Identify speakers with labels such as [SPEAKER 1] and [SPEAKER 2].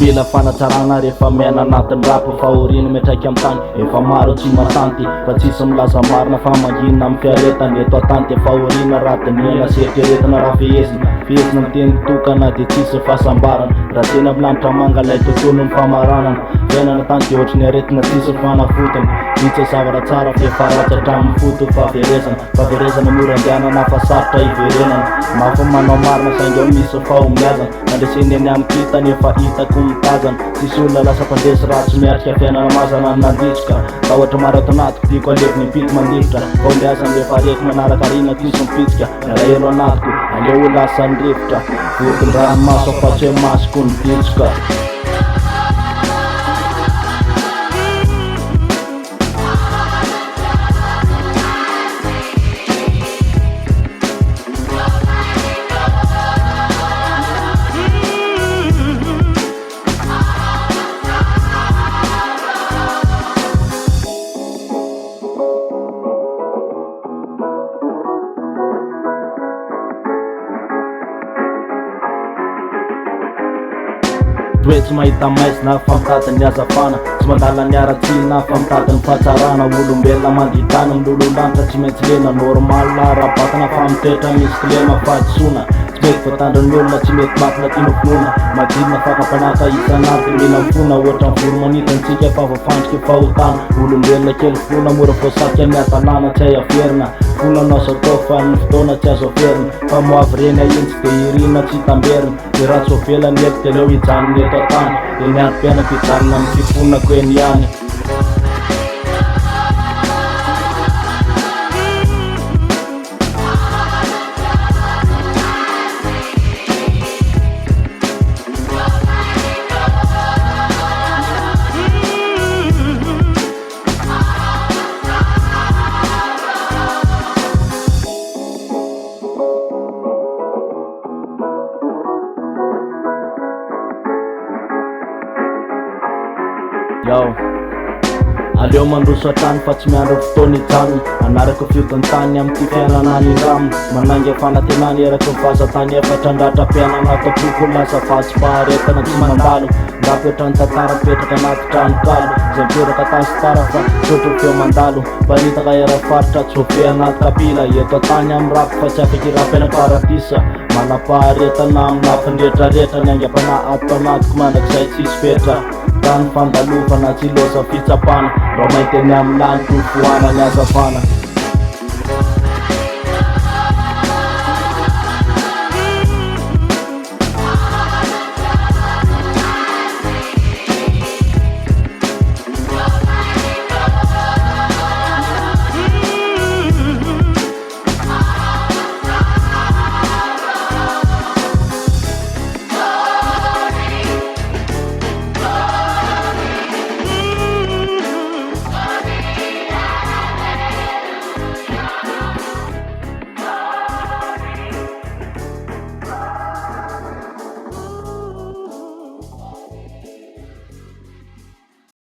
[SPEAKER 1] mila fanatsarana rehefa miaina anatin'ny rapo fahoriana metraiky amin'ny tany efa maro tsy matanty fa tsisy milaza marina fa manginona amin'ny fiaretany eto atanty fahoriana ratiniana seritreretina raha fehezina miteny tokana de tsisy fahasambarana raha tena milanitra manga lay tontolo ny famaranana fiainana tany de ohatry ny aretina tsisy fanafotony vitsy zavatra tsara fefa ratsy hatramin'ny foto fahaverezana mora andehanana fa sarotra iverenana mafy manao marina sainga misy fahomiazana mandreseny eny amin'ny kitany efa hitako mitazana tsisy olona lasa mpandresy ratsy miatrika fiainana mazana nandritroka ka ohatra maratonatiko tiako aleviny mpity mandifitra fahomiazana rehefa areko manaraka rina tisy mipitsika narahelo anatiko aleo lasa ndrivotra vokony ranomaso afatsy hoe masoko ny ditsoka. Toetsy mahita maizina fa mitady ny azafana tsy mandala ny aratsina fa mitady ny fahatsarana olombelona mandritana milololanitra tsy maintsy lena normal raha-batana fa mitoetra misy kilema fahadisoana tsy mety voatandriny olona tsy mety matina tianofonona madilina fakampanaka isan'andro mila mifona ohatra ny voromanitanytsika fa voafandrika fahotana olombelona kely fona mora voasaika miatanana tsy hay aferina fonanao azo atao fa ny fotoana tsy azo aferina fa moavy reny ahintsy de irina tsy hitamberina de raha tsy ovelany eto de leo hijanony eto atany de ny androm-piainako hijanona amin'ny fifonako eny ihany. Aleo mandroso atrany fa tsy miandro fotoana hijanona anaraka fiotontany amin'ny fiainana any indramina manangy fanantenana eraky ny fahazatany efatra andratra-piainana tapoko lasa fatsy faharetana tsy mandalo ndapetra ny tantara mipetraka anaty tranokalo zay miteraka tasy tara fa sotro feo mandalo paritaka era faritra tsy hofe anaty kapila eto tany amin'ny rapo fa tsy afaky rapena paradisa manapaharetana amin'ny lafindretraretra ny angam-pana ato anatiko mandrakizay tsisy petra tany fandalovana tsy loza fitsapana raha mainteny amin'ny lany tofoana ny azavana.